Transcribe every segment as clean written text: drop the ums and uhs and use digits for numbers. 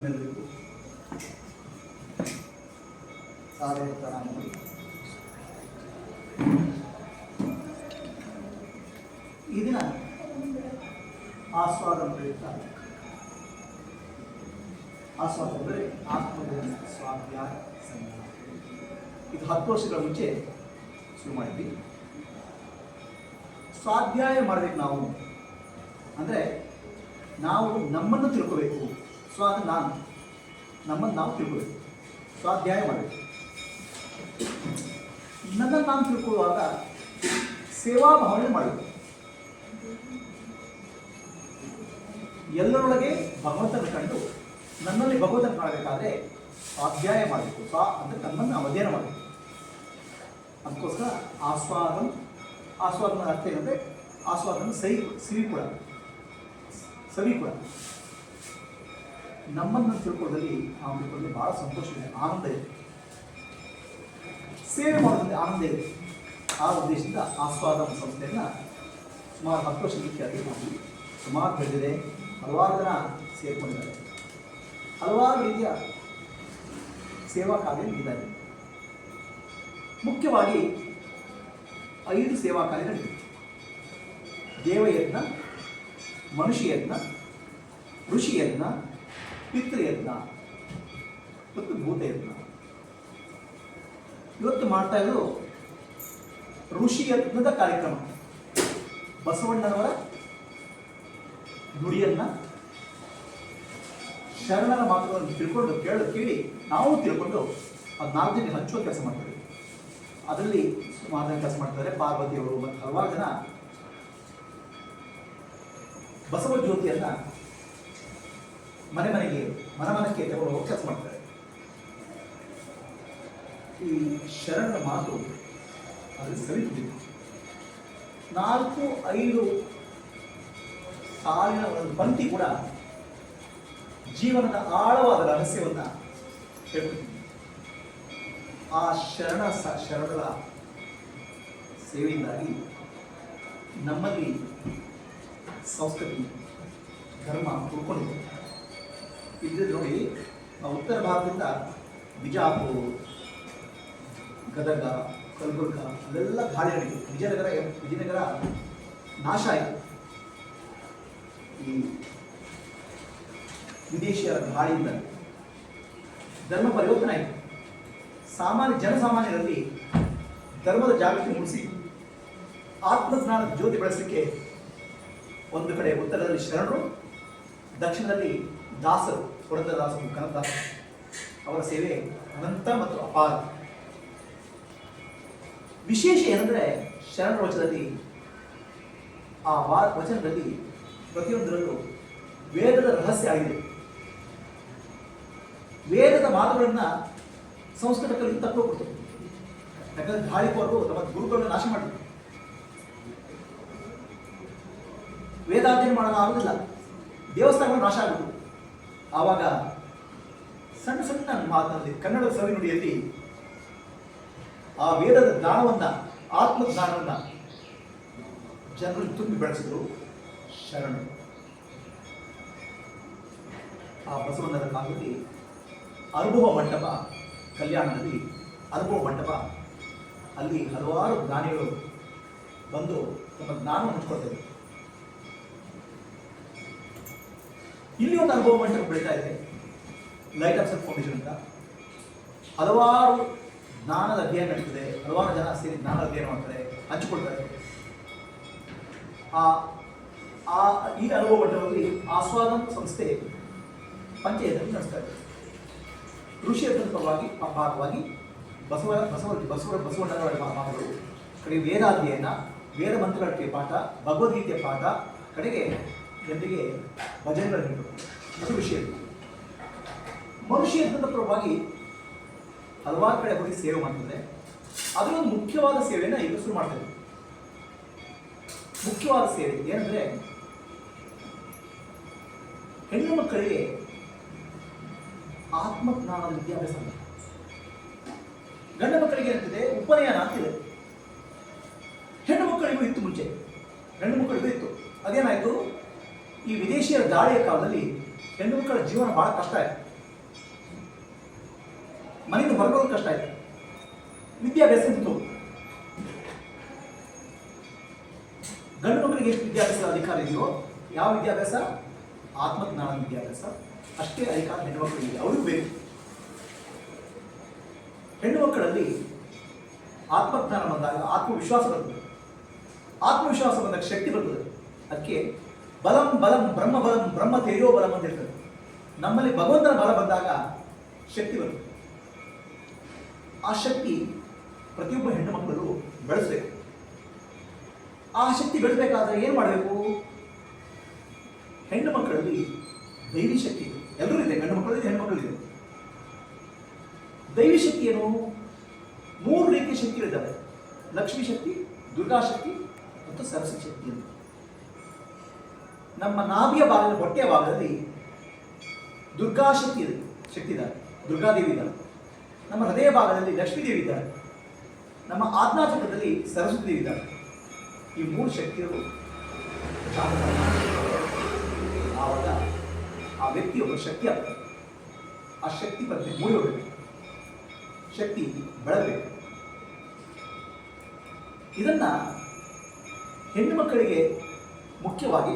ಎಲ್ಲರಿಗೂ ಸಾವಿರ ಪ್ರಣಾಮಗಳು. ಈ ದಿನ ಆಸ್ವಾದ ಪ್ರಯುಕ್ತ ಆಸ್ವಾದ ಅಂದರೆ ಆತ್ಮಜ್ಞಾನ ಸ್ವಾಧ್ಯಾಯ ಸಂಧಾನ. ಇದು 10 ವರ್ಷಗಳ ಮುಂಚೆ ಶುರು ಮಾಡಿದ್ವಿ. ಸ್ವಾಧ್ಯಾಯ ಮಾಡಬೇಕು ನಾವು ಅಂದರೆ ನಾವು ನಮ್ಮನ್ನು ತಿಳ್ಕೋಬೇಕು. ಸ್ವಾದ ನಾನು ನಮ್ಮನ್ನು ನಾವು ತಿಳ್ಕೋಬೇಕು, ಸ್ವಾಧ್ಯಾಯ ಮಾಡಬೇಕು. ನನ್ನನ್ನು ನಾನು ತಿಳ್ಕೊಳ್ಳುವಾಗ ಸೇವಾ ಭಾವನೆ ಮಾಡಬೇಕು. ಎಲ್ಲರೊಳಗೆ ಭಗವಂತನ ಕಂಡು ನನ್ನಲ್ಲಿ ಭಗವಂತನ ಕಾಣಬೇಕಾದ್ರೆ ಸ್ವಾಧ್ಯಾಯ ಮಾಡಬೇಕು. ಅಂದರೆ ನಮ್ಮನ್ನು ಅಧ್ಯಯನ ಮಾಡಬೇಕು. ಅದಕ್ಕೋಸ್ಕರ ಆಸ್ವಾದನ ಅರ್ಥ ಏನಂದರೆ ಆಸ್ವಾದನ ಸವಿ ಕೂಡ ನಮ್ಮನ್ನು ತಿಳ್ಕೊಳ್ಳೋದ್ರಲ್ಲಿ ನಾವು ತಿಳ್ಕೊಳ್ಳೋದ್ರಲ್ಲಿ ಭಾಳ ಸಂತೋಷ ಇದೆ, ಆನಂದ ಇದೆ. ಸೇವೆ ಮಾಡೋದ್ರಲ್ಲಿ ಆನಂದ ಇದೆ. ಆ ಉದ್ದೇಶದಿಂದ ಆಸ್ವಾದ ಸಂಸ್ಥೆಯನ್ನು ಸುಮಾರು 10 ವರ್ಷಕ್ಕೆ ಅದೇ ಮಾಡಿ ಸುಮಾರು ಬೆಳೆದಿದೆ. ಹಲವಾರು ಜನ ಸೇರಿಕೊಂಡಿದ್ದಾರೆ. ಹಲವಾರು ರೀತಿಯ ಸೇವಾ ಕಾರ್ಯ ನೀಡಿದ್ದಾರೆ. ಮುಖ್ಯವಾಗಿ 5 ಸೇವಾ ಕಾರ್ಯಗಳಿವೆ. ದೇವಯಜ್ಞ, ಮನುಷ್ಯಯಜ್ಞ, ಋಷಿಯಜ್ಞ, ಪಿತೃಯಜ್ಞ ಮತ್ತು ಭೂತಯಜ್ಞ. ಇವತ್ತು ಮಾಡ್ತಾ ಇರೋದು ಋಷಿಯಜ್ಞದ ಕಾರ್ಯಕ್ರಮ. ಬಸವಣ್ಣನವರ ನುಡಿಯನ್ನು, ಶರಣರ ಮಾತುಗಳನ್ನು ತಿಳ್ಕೊಂಡು ಕೇಳಿ ನಾವು ತಿಳ್ಕೊಂಡು ಅದು 4 ಜನಕ್ಕೆ ಹಂಚುವ ಕೆಲಸ ಮಾಡ್ತೀವಿ. ಅದರಲ್ಲಿ ಸುಮಾರು ಜನ ಕೆಲಸ ಮಾಡ್ತಾರೆ. ಪಾರ್ವತಿಯವರು ಮತ್ತು ಹಲವಾರು ಜನ ಬಸವ ಜ್ಯೋತಿಯನ್ನು ಮನೆಗೆ ತಗೊಂಡು ಕೆಲಸ ಮಾಡ್ತಾರೆ. ಈ ಶರಣರ ಮಾತು ಅದರಲ್ಲಿ ಸವಿತುಬಿಟ್ಟು 4-5 ಸಾಲಿನ ಒಂದು ಪಂಕ್ತಿ ಕೂಡ ಜೀವನದ ಆಳವಾದ ರಹಸ್ಯವನ್ನು ಹೇಳ್ಕೊಡ್ತೀನಿ. ಆ ಶರಣರ ಸೇವೆಯಿಂದಾಗಿ ನಮ್ಮಲ್ಲಿ ಸಂಸ್ಕೃತಿ ಧರ್ಮ ಉಳ್ಕೊಂಡಿದೆ. ಇದ್ರೆ ನೋಡಿ, ಉತ್ತರ ಭಾರತದಿಂದ ಬಿಜಾಪುರ, ಗದಗ, ಕಲಬುರ್ಗ ಅಲ್ಲೆಲ್ಲ ದಾಳಿಗಳಿವೆ. ವಿಜಯನಗರ ನಾಶ ಆಯಿತು. ಈ ವಿದೇಶಿಯರ ದಾಳಿಯಿಂದ ಧರ್ಮ ಪರಿವರ್ತನೆ ಆಯಿತು. ಜನಸಾಮಾನ್ಯರಲ್ಲಿ ಧರ್ಮದ ಜಾಗೃತಿ ಮೂಡಿಸಿ ಆತ್ಮಜ್ಞಾನದ ಜ್ಯೋತಿ ಬೆಳೆಸಲಿಕ್ಕೆ ಒಂದು ಕಡೆ ಉತ್ತರದಲ್ಲಿ ಶರಣರು, ದಕ್ಷಿಣದಲ್ಲಿ ದಾಸರು, ಪುರಂದರದಾಸರು, ಕನಕದಾಸರು. ಅವರ ಸೇವೆ ಅನಂತ ಮತ್ತು ಅಪಾರ. ವಿಶೇಷ ಏನಂದರೆ ಶರಣರ ವಚನದಲ್ಲಿ ವಚನದಲ್ಲಿ ಪ್ರತಿಯೊಂದರಲ್ಲೂ ವೇದದ ರಹಸ್ಯ ಆಗಿದೆ. ವೇದದ ಮಾತುಗಳನ್ನು ಸಂಸ್ಕೃತ ಕಲಿತು ತಪ್ಪು ಕೊಡ್ತಾರೆ. ಯಾಕಂದರೆ ದಾಳಿಕೋರರು ತಮ್ಮ ಗುರುಗಳನ್ನು ನಾಶ ಮಾಡಿದ್ರು. ವೇದಾಧ್ಯಯನ ಮಾಡೋಕ್ಕಾಗೋದಿಲ್ಲ, ದೇವಸ್ಥಾನಗಳು ನಾಶ ಆಗುವುದು. ಆವಾಗ ಸಣ್ಣ ಮಾತಿನಲ್ಲಿ ಕನ್ನಡದ ಸವಿ ನುಡಿಯಲ್ಲಿ ಆ ವೇದದ ಜ್ಞಾನವನ್ನು, ಆತ್ಮಜ್ಞಾನವನ್ನು ಜನರಲ್ಲಿ ತುಂಬಿ ಬೆಳೆಸಿದರು ಶರಣರು. ಆ ಬಸವಣ್ಣನ ಕಾಲದಲ್ಲಿ ಅನುಭವ ಮಂಟಪ, ಕಲ್ಯಾಣದಲ್ಲಿ ಅನುಭವ ಮಂಟಪ, ಅಲ್ಲಿ ಹಲವಾರು ಜ್ಞಾನಿಗಳು ಬಂದು ತಮ್ಮ ಜ್ಞಾನವನ್ನು ಹಂಚ್ಕೊಳ್ತಾರೆ. ಇಲ್ಲಿ ಒಂದು ಅನುಭವ ಮಂಟಪ ಬೆಳೀತಾ ಇದೆ, ಲೈಟ್ ಆಫ್ ಸೆಲ್ಫ್ ಫೌಂಡೇಶನ್ ಅಂತ. ಹಲವಾರು ಜ್ಞಾನದ ಅಧ್ಯಯನ ನಡೀತದೆ. ಹಲವಾರು ಜನ ಸೇರಿ ಜ್ಞಾನದ ಅಧ್ಯಯನ ಮಾಡ್ತಾರೆ, ಹಂಚಿಕೊಳ್ತಾರೆ. ಈ ಅನುಭವ ಮಂಟಪದಲ್ಲಿ ಆಸ್ವಾದನ ಸಂಸ್ಥೆ ಪಂಚಾಯತ್ ನಡೆಸ್ತಾ ಇದೆ. ಋಷಿ ಪರವಾಗಿ ಭಾಗವಾಗಿ ಬಸವಣ್ಣನವರ ಮಾತುಗಳು, ಕಡೆಗೆ ವೇದಾಧ್ಯಯನ, ವೇದ ಮಂತ್ರಗಳ ಪಾಠ, ಭಗವದ್ಗೀತೆಯ ಪಾಠ, ಕಡೆಗೆ ಜನರಿಗೆ ಭಜನೆಗಳು ನೀಡುವುದು. ಇದು ವಿಷಯ. ಮನುಷ್ಯ ಪರವಾಗಿ ಹಲವಾರು ಕಡೆ ಹೋಗಿ ಸೇವೆ ಮಾಡ್ತಿದೆ. ಅದರೊಂದು ಮುಖ್ಯವಾದ ಸೇವೆಯನ್ನು ಈಗ ಶುರು ಮಾಡ್ತಾರೆ. ಮುಖ್ಯವಾದ ಸೇವೆ ಏನಂದರೆ ಹೆಣ್ಣು ಮಕ್ಕಳಿಗೆ ಆತ್ಮಜ್ಞಾನದ ವಿದ್ಯಾಭ್ಯಾಸ. ಗಂಡು ಮಕ್ಕಳಿಗೆ ಏನಿದೆ ಉಪನಯನ ಅಂತಿದೆ. ಹೆಣ್ಣು ಮಕ್ಕಳಿಗೂ ಇತ್ತು, ಮುಂಚೆ ಗಂಡು ಮಕ್ಕಳಿಗೂ ಇತ್ತು. ಅದೇನಾಯಿತು, ಈ ವಿದೇಶಿಯರ ದಾಳಿಯ ಕಾಲದಲ್ಲಿ ಹೆಣ್ಣು ಮಕ್ಕಳ ಜೀವನ ಬಹಳ ಕಷ್ಟ ಆಯಿತು. ಮನೆಯಿಂದ ಹೊರಗೋದು ಕಷ್ಟ ಆಯ್ತು. ವಿದ್ಯಾಭ್ಯಾಸ ಇತ್ತು. ಗಂಡು ಮಕ್ಕಳಿಗೆ ಎಷ್ಟು ವಿದ್ಯಾಭ್ಯಾಸದ ಅಧಿಕಾರ ಇದೆಯೋ, ಯಾವ ವಿದ್ಯಾಭ್ಯಾಸ, ಆತ್ಮಜ್ಞಾನ ವಿದ್ಯಾಭ್ಯಾಸ, ಅಷ್ಟೇ ಅಧಿಕಾರ ಹೆಣ್ಣು ಮಕ್ಕಳಿಗೆ, ಅವ್ರಿಗೂ ಬೇಕು. ಹೆಣ್ಣು ಮಕ್ಕಳಲ್ಲಿ ಆತ್ಮಜ್ಞಾನ ಬಂದಾಗ ಆತ್ಮವಿಶ್ವಾಸ ಬರ್ತದೆ. ಆತ್ಮವಿಶ್ವಾಸ ಬಂದಾಗ ಶಕ್ತಿ ಬರ್ತದೆ. ಅದಕ್ಕೆ ಬಲಂ ಬಲಂ ಬ್ರಹ್ಮ ಬಲಂ ಬ್ರಹ್ಮ ತೇಜೋ ಬಲಂ ಅಂತ ಹೇಳ್ತಾರೆ. ನಮ್ಮಲ್ಲಿ ಭಗವಂತನ ಬಲ ಬಂದಾಗ ಶಕ್ತಿ ಬರ್ತದೆ. ಆ ಶಕ್ತಿ ಪ್ರತಿಯೊಬ್ಬ ಹೆಣ್ಣು ಮಕ್ಕಳು ಬೆಳೆಸಬೇಕು. ಆ ಶಕ್ತಿ ಬೆಳೆಸಬೇಕಾದ್ರೆ ಏನು ಮಾಡಬೇಕು? ಹೆಣ್ಣು ಮಕ್ಕಳಲ್ಲಿ ದೈವಿ ಶಕ್ತಿ ಇದೆ, ಎಲ್ಲರೂ ಇದೆ, ಗಂಡು ಮಕ್ಕಳಿದೆ, ಹೆಣ್ಣು ಮಕ್ಕಳಿದೆ. ದೈವಿ ಶಕ್ತಿ ಏನು? 3 ರೀತಿಯ ಶಕ್ತಿಗಳಿದ್ದಾವೆ: ಲಕ್ಷ್ಮೀ ಶಕ್ತಿ, ದುರ್ಗಾ ಶಕ್ತಿ ಮತ್ತು ಸರಸ್ವತಿ ಶಕ್ತಿ ಅಂತ. ನಮ್ಮ ನಾಭಿಯ ಭಾಗದ ಹೊಟ್ಟೆಯ ಭಾಗದಲ್ಲಿ ದುರ್ಗಾ ಶಕ್ತಿ ಇದೆ, ದುರ್ಗಾದೇವಿ ಇದ್ದಾರೆ. ನಮ್ಮ ಹೃದಯ ಭಾಗದಲ್ಲಿ ಲಕ್ಷ್ಮೀ ದೇವಿ ಇದ್ದಾರೆ. ನಮ್ಮ ಆಜ್ಞಾಚಕ್ರದಲ್ಲಿ ಸರಸ್ವತಿ ದೇವಿ ಇದ್ದಾರೆ. ಈ 3 ಶಕ್ತಿಗಳು ಆವಾಗ ಆ ವ್ಯಕ್ತಿ ಒಬ್ಬ ಶಕ್ತಿ ಆಗ್ತದೆ. ಆ ಶಕ್ತಿ ಪ್ರತಿ ಮೂಡಿರಬೇಕು, ಶಕ್ತಿ ಬೆಳಬೇಕು. ಇದನ್ನ ಹೆಣ್ಣು ಮಕ್ಕಳಿಗೆ ಮುಖ್ಯವಾಗಿ,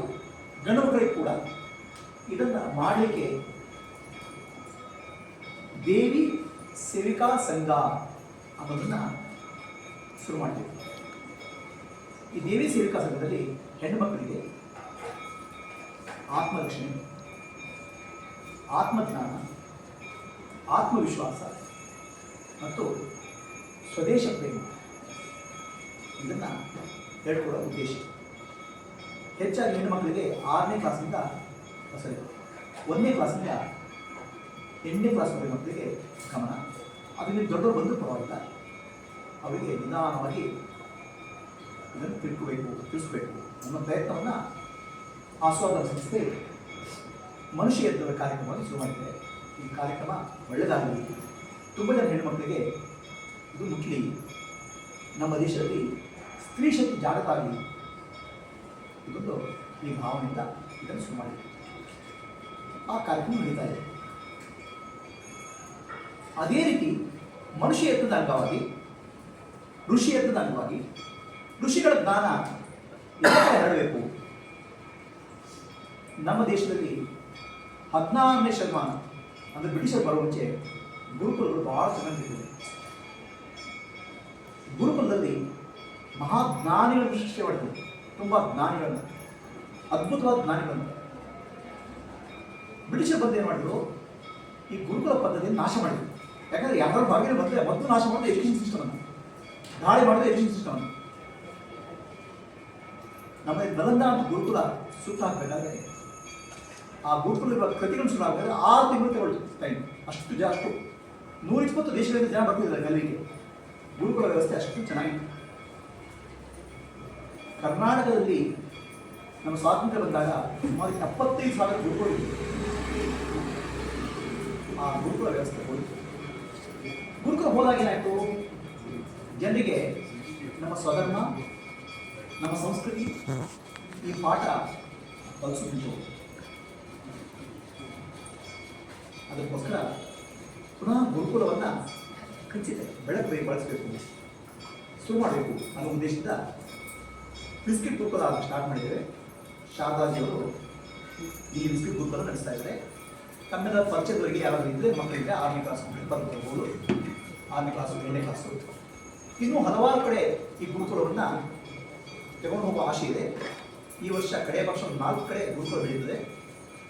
ಗಂಡು ಮಕ್ಕಳಿಗೆ ಕೂಡ ಇದನ್ನ ಮಾಡಲಿಕ್ಕೆ ದೇವಿ ಸೇವಿಕಾ ಸಂಘ ಅನ್ನೋದನ್ನ ಶುರು ಮಾಡ್ತೀವಿ. ಈ ದೇವಿ ಸೇವಿಕಾ ಸಂಘದಲ್ಲಿ ಹೆಣ್ಣು ಮಕ್ಕಳಿಗೆ ಆತ್ಮರಕ್ಷಣೆ, ಆತ್ಮಜ್ಞಾನ, ಆತ್ಮವಿಶ್ವಾಸ ಮತ್ತು ಸ್ವದೇಶ ಪ್ರೇಮ ಇದನ್ನು ಹೇಳ್ಕೊಡೋ ಉದ್ದೇಶ. ಹೆಚ್ಚಾಗಿ ಹೆಣ್ಣು ಮಕ್ಕಳಿಗೆ 6ನೇ ಕ್ಲಾಸಿಂದ 1ನೇ ಕ್ಲಾಸಿಂದ 8ನೇ ಕ್ಲಾಸ್ ಮಕ್ಕಳಿಗೆ ಗಮನ. ಅದರಿಂದ ದೊಡ್ಡವರು ಬಂದರೂ ಪರವಾಗಿಲ್ಲ, ಅವರಿಗೆ ನಿಧಾನವಾಗಿ ಇದನ್ನು ತಿಳಿಸ್ಬೇಕು ಅನ್ನೋ ಪ್ರಯತ್ನವನ್ನು ಆಸ್ವಾದನ ಸಂಸ್ಥೆ ಮನುಷ್ಯ ಎತ್ತುವ ಕಾರ್ಯಕ್ರಮವನ್ನು ಶುರು ಮಾಡಿದೆ. ಈ ಕಾರ್ಯಕ್ರಮ ಒಳ್ಳೆಯದಾಗಲಿ, ತುಂಬ ಜನ ಹೆಣ್ಣುಮಕ್ಕಳಿಗೆ ಇದು ಮುಖ್ಯ. ನಮ್ಮ ದೇಶದಲ್ಲಿ ಸ್ತ್ರೀ ಶಕ್ತಿ ಜಾಗೃತ ಆಗಲಿ, ಇದೊಂದು ಈ ಭಾವನೆಯಿಂದ ಇದನ್ನು ಶುರು ಮಾಡಿದೆ. ಆ ಕಾರ್ಯಕ್ರಮ ನಡೀತಾ ಇದೆ. ಅದೇ ರೀತಿ ಮನುಷ್ಯ ಎತ್ತದ ಅಂಗವಾಗಿ, ಋಷಿ ಎತ್ತದ ಅಂಗವಾಗಿ ಋಷಿಗಳ ಜ್ಞಾನ ಎಲ್ಲ ಹರಡಬೇಕು. ನಮ್ಮ ದೇಶದಲ್ಲಿ 16ನೇ ಶತಮಾನ ಅಂದರೆ ಬ್ರಿಟಿಷರು ಬರೋ ಮುಂಚೆ ಗುರುಕುಲಗಳು ಬಹಳ ಚೆನ್ನಾಗಿರ್ತದೆ. ಗುರುಕುಲದಲ್ಲಿ ಮಹಾಜ್ಞಾನಿಗಳನ್ನು ಸೃಷ್ಟಿ ಮಾಡ್ತಾರೆ. ತುಂಬ ಜ್ಞಾನಿಗಳನ್ನು, ಅದ್ಭುತವಾದ ಜ್ಞಾನಿಗಳನ್ನು. ಬ್ರಿಟಿಷರು ಬಂದು ಏನು ಮಾಡಿದ್ರು, ಈ ಗುರುಕುಲ ಪದ್ಧತಿಯನ್ನು ನಾಶ ಮಾಡಿದ್ರು. ಯಾಕಂದರೆ ಯಾರು ಭಾಗಿನ ಬಂದರೆ ಮೊದಲು ನಾಶ ಮಾಡಿದ್ರೆ ಎಜುಕೇಷನ್ ಸಿಸ್ಟಮನ್ನು, ದಾಳಿ ಮಾಡಿದ್ರೆ ಎಜುಕೇಷನ್ ಸಿಸ್ಟಮನ್ನು. ನಮಗೆ ನಲಂದ ಅಂತ ಗುರುಕುಲ ಸುತ್ತ ಹಾಕಬೇಕಾದ್ರೆ ಆ ಗುರುಕುಲ ಕೃತಿಗಳು ಶುರು ಆಗಬೇಕಾದ್ರೆ 6 ತಿಂಗಳು ತಗೊಳ್ತು ಟೈಮ್. ಅಷ್ಟು 120 ದೇಶಗಳಿಂದ ಜನ ಬರ್ತಿದ್ದಾರೆ ಕಲಿಕೆ. ಗುರುಕುಲ ವ್ಯವಸ್ಥೆ ಅಷ್ಟು ಚೆನ್ನಾಗಿತ್ತು. ಕರ್ನಾಟಕದಲ್ಲಿ ನಮ್ಮ ಸ್ವಾತಂತ್ರ್ಯ ಬಂದಾಗ ಸುಮಾರು 75,000 ಗುರುಕುಲಗಳು. ಆ ಗುರುಕುಲ ವ್ಯವಸ್ಥೆ ಹೋಯಿತು. ಗುರುಕುಲ ಹೋದಾಗ ಏನಾಯಿತು, ಜನರಿಗೆ ನಮ್ಮ ಸ್ವಧರ್ಮ, ನಮ್ಮ ಸಂಸ್ಕೃತಿ ಈ ಪಾಠ ಕಲಿಸುತ್ತಿತ್ತು. ಅದಕ್ಕೋಸ್ಕರ ಪುನಃ ಗುರುಕುಲವನ್ನು ಬಳಸಬೇಕು, ಶುರು ಮಾಡಬೇಕು ಅನ್ನೋ ಉದ್ದೇಶದಿಂದ ಬಿಸ್ಕಿಟ್ ಗುರುಕುಲ ಸ್ಟಾರ್ಟ್ ಮಾಡಿದ್ದೇವೆ. ಶಾರದಾಜಿಯವರು ಈ ಬಿಸ್ಕಿಟ್ ಗುರುಕುಲ ನಡೆಸ್ತಾ ಇದ್ದಾರೆ. ತಮ್ಮೆಲ್ಲ ಪರಿಚಯದವರಿಗೆ ಯಾರಾದರೂ ಇದ್ದರೆ ಮಕ್ಕಳಿಗೆ 6ನೇ ಕ್ಲಾಸ್ ಬರ್ಬೋದು, 6ನೇ ಕ್ಲಾಸು, 7ನೇ ಕ್ಲಾಸು, ಇನ್ನೂ ಹಲವಾರು ಕಡೆ ಈ ಗುರುಕುಲವನ್ನು ತಗೊಂಡು ಹೋಗುವ ಆಶೆ ಇದೆ. ಈ ವರ್ಷ ಕಡೆಯ ಪಕ್ಷ 4 ಕಡೆ ಗುರುಕುಲ ಬೆಳೀತದೆ.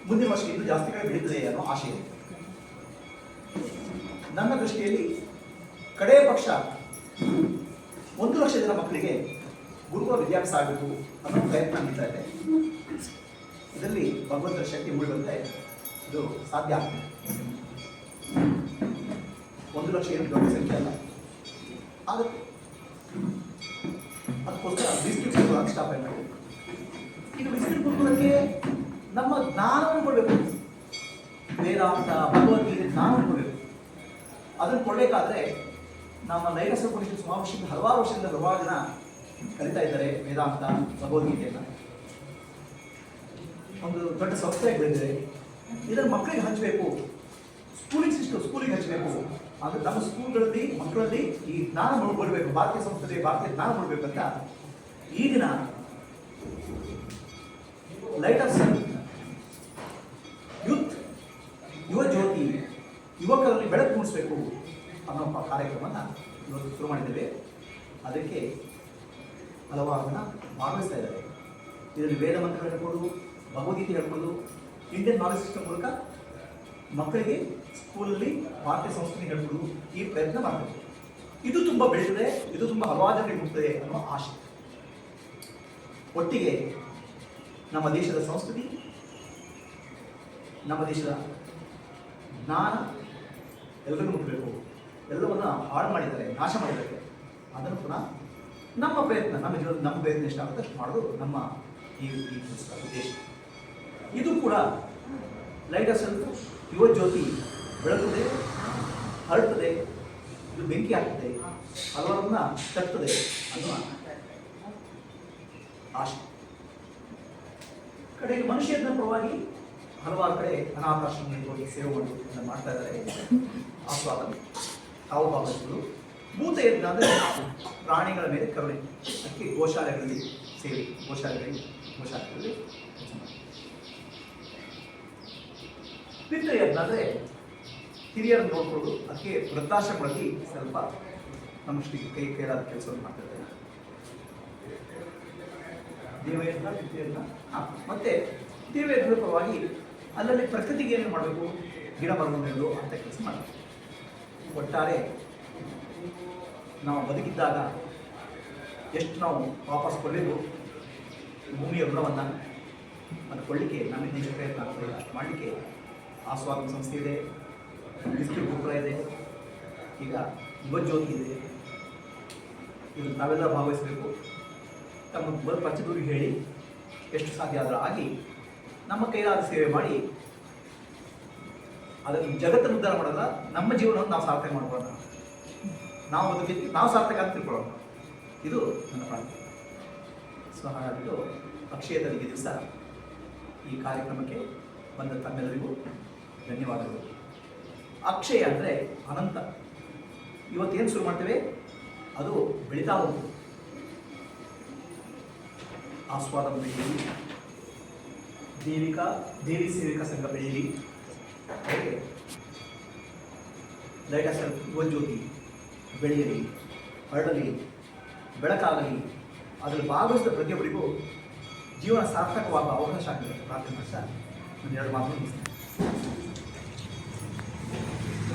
ಮುಂದಿನ ವರ್ಷ ಇನ್ನೂ ಜಾಸ್ತಿ ಕಡೆ ಬೆಳೀತದೆ ಅನ್ನೋ ಆಶೆ ಇದೆ. ನನ್ನ ದೃಷ್ಟಿಯಲ್ಲಿ ಕಡೆಯ ಪಕ್ಷ 1 ಲಕ್ಷ ಜನ ಮಕ್ಕಳಿಗೆ ಗುರುಕುಲ ವಿದ್ಯಾಭ್ಯಾಸ ಆಗಬೇಕು ಅನ್ನೋ ಪ್ರಯತ್ನ ನಡೀತಾ ಇದೆ. ಇದರಲ್ಲಿ ಭಗವಂತರ ಶಕ್ತಿ ಉಳಿದಂತೆ ಇದು ಸಾಧ್ಯ ಆಗ್ತದೆ. 1 ಲಕ್ಷ ಏನು ದೊಡ್ಡ ಸಂಖ್ಯೆ ಅಲ್ಲ, ಆಗುತ್ತೆ. ಅದಕ್ಕೋಸ್ಕರ ಬಿಸ್ಕಿಟ್ ಗುರುಕುಲ ಸ್ಥಾಪನೆ ಮಾಡಿ ಇದು ಬಿಸ್ಕಿಟ್ ಗುರುಕುಲಕ್ಕೆ ನಮ್ಮ ಜ್ಞಾನವನ್ನು ಕೊಡಬೇಕು. ವೇದಾಂತ, ಭಗವದ್ಗೀತೆ ಜ್ಞಾನವನ್ನು ಕೊಡಬೇಕು. ಅದನ್ನು ಕೊಡಬೇಕಾದ್ರೆ ನಮ್ಮ ಲೈಂಗಿಕ ಪರಿಷತ್ ಸಮಾವೇಶದಿಂದ ಹಲವಾರು ವರ್ಷದಿಂದ ಹಲವಾರು ಜನ ಕಲಿತಾ ಇದ್ದಾರೆ ವೇದಾಂತ, ಭಗವದ್ಗೀತೆಯನ್ನು. ಒಂದು ದೊಡ್ಡ ಸಂಸ್ಥೆಯಾಗಿ ಬೆಳೆದಿದೆ. ಇದನ್ನು ಮಕ್ಕಳಿಗೆ ಹಂಚಬೇಕು, ಸ್ಕೂಲಿಗೆ ಹಂಚಬೇಕು ಅದು ನಮ್ಮ ಸ್ಕೂಲ್ಗಳಲ್ಲಿ ಮಕ್ಕಳಲ್ಲಿ ಈ ಜ್ಞಾನ ಬರಬೇಕು, ಭಾರತೀಯ ಸಂಸ್ಕೃತಿ ಭಾರತೀಯ ಜ್ಞಾನ ಬರಬೇಕಂತ ಈಗಿನ ಲೈಟ್ ಆಫ್ ಸನ್ ಯೂತ್ ಯುವ ಜ್ಯೋತಿ ಯುವಕರಲ್ಲಿ ಬೆಳಕು ಮೂಡಿಸಬೇಕು ಅನ್ನೋ ಕಾರ್ಯಕ್ರಮನ ಇವತ್ತು ಶುರು ಮಾಡಿದ್ದೇವೆ. ಅದಕ್ಕೆ ಹಲವಾರು ಜನ ಭಾಗವಹಿಸ್ತಾ ಇದ್ದಾರೆ. ಇದರಲ್ಲಿ ವೇದ ಮಂತ್ರ ಹೇಳ್ಕೊಳ್ಳೋದು, ಭಗವದ್ಗೀತೆ ಹೇಳ್ಕೊಳ್ಳೋದು, ಇಂಡಿಯನ್ ನಾಲೆಜ್ ಸಿಸ್ಟಮ್ ಮೂಲಕ ಮಕ್ಕಳಿಗೆ ಸ್ಕೂಲಲ್ಲಿ ಭಾರತೀಯ ಸಂಸ್ಕೃತಿ ಹೇಳ್ಕೊಳ್ಳೋದು ಈ ಪ್ರಯತ್ನ ಮಾಡಬೇಕು. ಇದು ತುಂಬ ಬೆಳೀತದೆ, ಇದು ತುಂಬ ಹಲವಾರು ಜನರಿಗೆ ಮುಗ್ತದೆ ಅನ್ನೋ ಆಶೆ. ಒಟ್ಟಿಗೆ ನಮ್ಮ ದೇಶದ ಸಂಸ್ಕೃತಿ, ನಮ್ಮ ದೇಶದ ಜ್ಞಾನ ಎಲ್ಲರಿಗೂ ಮುಟ್ಟಬೇಕು. ಎಲ್ಲವನ್ನ ಹಾಳು ಮಾಡಿದ್ದಾರೆ, ನಾಶ ಮಾಡಿದ್ದಾರೆ. ಅದನ್ನು ಪುನಃ ನಮ್ಮ ಪ್ರಯತ್ನ, ನಮ್ಮ ಜೀವನದ ನಮ್ಮ ಪ್ರಯತ್ನ ಎಷ್ಟಾಗುತ್ತೆ ಅಷ್ಟು ಮಾಡೋದು ನಮ್ಮ ಈ ಉದ್ದೇಶ. ಇದು ಕೂಡ ಲೈಟ್ ಆಫ್ ಸನ್ ಯುವ ಜ್ಯೋತಿ ಬೆಳಗುತ್ತದೆ, ಹರಡ್ತದೆ, ಇದು ಬೆಂಕಿ ಹಾಕ್ತದೆ, ಹಲವರನ್ನ ತಟ್ಟುತ್ತದೆ ಅನ್ನುವ ಆಶೆ. ಕಡೆಗೆ ಮನುಷ್ಯನ ಪರವಾಗಿ ಹಲವಾರು ಕಡೆ ಅನಾಥಾಶ್ರಮಗಳಿಗೆ ಹೋಗಿ ಸೇವೆ ಮಾಡೋದನ್ನು ಮಾಡ್ತಾ ಇದ್ದಾರೆ. ಆಸ್ವಾದ ತಾವು ಭಾಗವಹಿಸಲು ಭೂತ ಯಜ್ಞ ಅಂದರೆ ಪ್ರಾಣಿಗಳ ಮೇಲೆ ಕರುಣೆ. ಅದಕ್ಕೆ ಗೋಶಾಲೆಗಳಲ್ಲಿ ಸೇವೆ, ಗೋಶಾಲೆಗಳಲ್ಲಿ ಕೆಲಸ ಮಾಡಿ. ಪಿತೃಯಜ್ಞ ಅಂದರೆ ಹಿರಿಯರನ್ನು ನೋಡ್ಕೊಳ್ಳೋದು. ಅದಕ್ಕೆ ವೃದ್ಧಾಶ್ರಮಗಳಲ್ಲಿ ಸ್ವಲ್ಪ ನಮ್ಮಷ್ಟಿಗೆ ಕೈಲಾದ ಕೆಲಸವನ್ನು ಮಾಡ್ತಾ ಇದ್ದಾರೆ. ದೇವಯಜ್ಞ, ಪಿತೃಯಜ್ಞ. ಮತ್ತೆ ದೇವಯಜ್ಞದ ಪರವಾಗಿ ಅಲ್ಲಲ್ಲಿ ಪ್ರಕೃತಿಗೆ ಏನೇನು ಮಾಡಬೇಕು, ಗಿಡ ಮರಗಳು ಅಂತ ಕೆಲಸ ಮಾಡಬೇಕು. ಒಟ್ಟಾರೆ ನಾವು ಬದುಕಿದ್ದಾಗ ಎಷ್ಟು ನಾವು ವಾಪಸ್ ಕೊಡಬೇಕು ಭೂಮಿಯ ಋಣವನ್ನು, ಅದು ಕೊಡಲಿಕ್ಕೆ ನಮ್ಮಿಂದ ಎಷ್ಟು ಪ್ರಯತ್ನ ಆಗ್ತದೆ ಅಷ್ಟು ಮಾಡಲಿಕ್ಕೆ ಆಸ್ವಾದ ಸಂಸ್ಥೆ ಇದೆ, ಡಿಸ್ಟ್ರಿಕ್ಟ್ ಗೋಪುರ ಇದೆ, ಈಗ ಯುವ ಜ್ಯೋತಿ ಇದೆ. ಇದು ನಾವೆಲ್ಲ ಭಾಗವಹಿಸಬೇಕು. ತಮ್ಮ ಪಂಚದೂರಿಗೆ ಹೇಳಿ ಎಷ್ಟು ಸಾಧ್ಯ ಆದರೂ ಆಗಿ ನಮ್ಮ ಕೈಲಾದ ಸೇವೆ ಮಾಡಿ ಅದನ್ನು ಜಗತ್ತನ್ನು ಉದ್ಧಾರ ಮಾಡೋಲ್ಲ, ನಮ್ಮ ಜೀವನವನ್ನು ನಾವು ಸಾರ್ಥಕ ಮಾಡ್ಕೊಳ್ಳೋಣ, ನಾವು ಬದುಕಿದ್ದು ನಾವು ಸಾರ್ಥಕ ಅಂತ ತಿಳ್ಕೊಳ್ಳೋಣ. ಇದು ನನ್ನ ಪ್ರಾರ್ಥನೆ. ಸೊ ಹಾಗಾಗಿದ್ದು ಅಕ್ಷಯ ತದಿಗೆ ದಿವಸ ಈ ಕಾರ್ಯಕ್ರಮಕ್ಕೆ ಬಂದ ತಮ್ಮೆಲ್ಲರಿಗೂ ಧನ್ಯವಾದಗಳು. ಅಕ್ಷಯ ಅಂದರೆ ಅನಂತ. ಇವತ್ತೇನು ಶುರು ಮಾಡ್ತೇವೆ ಅದು ಬೆಳೀತಾ ಹೋಗ್ತದೆ. ಆಸ್ವಾದ ಬೆಳೀಲಿ, ದೇವಿ ಸೇವಿಕಾ ಸಂಘ ಬೆಳೀಲಿ, ಹಾಗೆ ಲೈಟ್ ಆಫ್ ಸನ್ ಯುವ ಜ್ಯೋತಿ ಬೆಳೆಯಲಿ, ಹರಡಲಿ, ಬೆಳಕಾಗಲಿ. ಅದರಲ್ಲಿ ಭಾಗವಹಿಸಿದ ಪ್ರತಿಯೊಬ್ಬರಿಗೂ ಜೀವನ ಸಾರ್ಥಕವಾಗುವ ಅವಕಾಶ ಆಗ್ತದೆ. ಪ್ರಾರ್ಥನೆ ಮಾಡ್ತಾ ನಾನು ಎರಡು ಮಾತು ಮುಗಿಸ್ತೇನೆ.